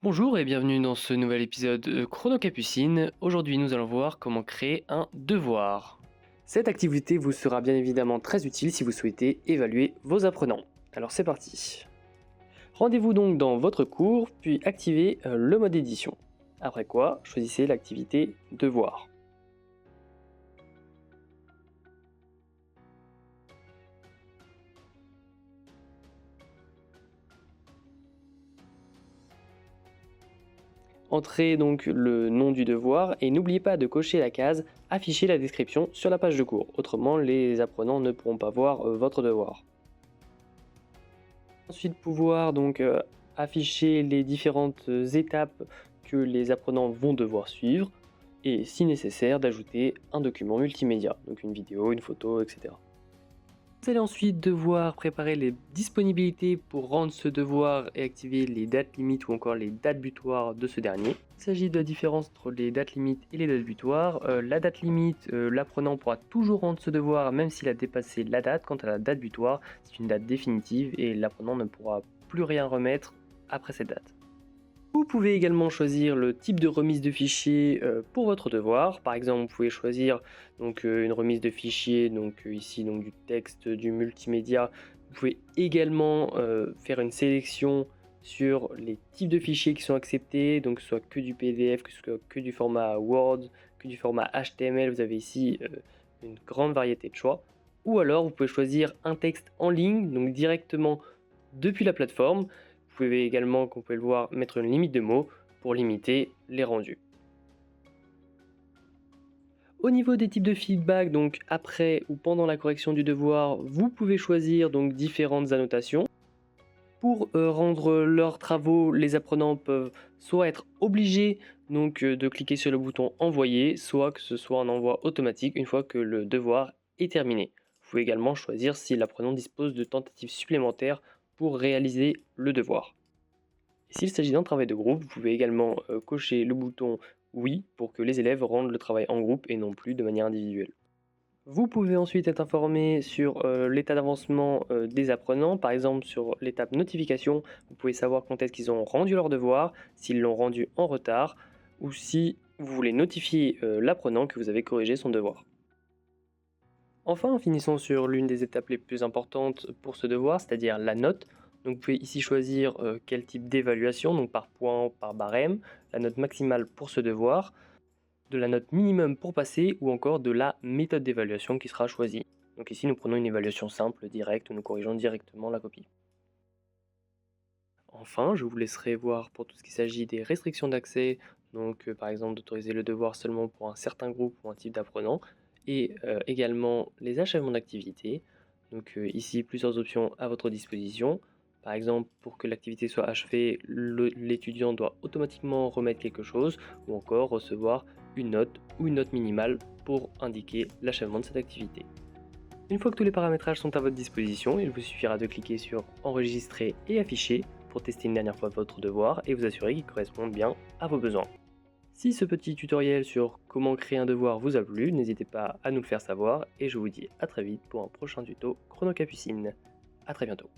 Bonjour et bienvenue dans ce nouvel épisode de Chrono Capucine. Aujourd'hui nous allons voir comment créer un devoir. Cette activité vous sera bien évidemment très utile si vous souhaitez évaluer vos apprenants. Alors c'est parti. Rendez-vous donc dans votre cours, puis activez le mode édition. Après quoi, choisissez l'activité devoir. Entrez donc le nom du devoir et n'oubliez pas de cocher la case afficher la description sur la page de cours. Autrement, les apprenants ne pourront pas voir votre devoir. Ensuite, pouvoir donc afficher les différentes étapes que les apprenants vont devoir suivre et si nécessaire d'ajouter un document multimédia, donc une vidéo, une photo, etc. Vous allez ensuite devoir préparer les disponibilités pour rendre ce devoir et activer les dates limites ou encore les dates butoirs de ce dernier. Il s'agit de la différence entre les dates limites et les dates butoirs. La date limite, l'apprenant pourra toujours rendre ce devoir même s'il a dépassé la date. Quant à la date butoir, c'est une date définitive et l'apprenant ne pourra plus rien remettre après cette date. Vous pouvez également choisir le type de remise de fichier pour votre devoir. Par exemple, vous pouvez choisir donc, une remise de fichier, ici donc, du texte, du multimédia. Vous pouvez également faire une sélection sur les types de fichiers qui sont acceptés, donc soit que du PDF, que ce soit que du format Word, que du format HTML. Vous avez ici une grande variété de choix. Ou alors, vous pouvez choisir un texte en ligne, donc directement depuis la plateforme. Vous pouvez également, comme vous pouvez le voir, mettre une limite de mots pour limiter les rendus. Au niveau des types de feedback, donc après ou pendant la correction du devoir, vous pouvez choisir donc différentes annotations. Pour rendre leurs travaux, les apprenants peuvent soit être obligés de cliquer sur le bouton envoyer, soit que ce soit un envoi automatique une fois que le devoir est terminé. Vous pouvez également choisir si l'apprenant dispose de tentatives supplémentaires pour réaliser le devoir. S'il s'agit d'un travail de groupe, vous pouvez également cocher le bouton oui pour que les élèves rendent le travail en groupe et non plus de manière individuelle. Vous pouvez ensuite être informé sur l'état d'avancement des apprenants, par exemple sur l'étape notification, vous pouvez savoir quand est-ce qu'ils ont rendu leur devoir, s'ils l'ont rendu en retard, ou si vous voulez notifier l'apprenant que vous avez corrigé son devoir. Enfin, finissons sur l'une des étapes les plus importantes pour ce devoir, c'est-à-dire la note. Donc vous pouvez ici choisir quel type d'évaluation, donc par point, par barème, la note maximale pour ce devoir, de la note minimum pour passer ou encore de la méthode d'évaluation qui sera choisie. Donc ici nous prenons une évaluation simple, directe, où nous corrigeons directement la copie. Enfin, je vous laisserai voir pour tout ce qui s'agit des restrictions d'accès, donc par exemple d'autoriser le devoir seulement pour un certain groupe ou un type d'apprenant, et également les achèvements d'activité. Donc ici plusieurs options à votre disposition. Par exemple, pour que l'activité soit achevée, l'étudiant doit automatiquement remettre quelque chose ou encore recevoir une note ou une note minimale pour indiquer l'achèvement de cette activité. Une fois que tous les paramétrages sont à votre disposition, il vous suffira de cliquer sur enregistrer et afficher pour tester une dernière fois votre devoir et vous assurer qu'il corresponde bien à vos besoins. Si ce petit tutoriel sur comment créer un devoir vous a plu, n'hésitez pas à nous le faire savoir et je vous dis à très vite pour un prochain tuto Chrono Capucine. A très bientôt.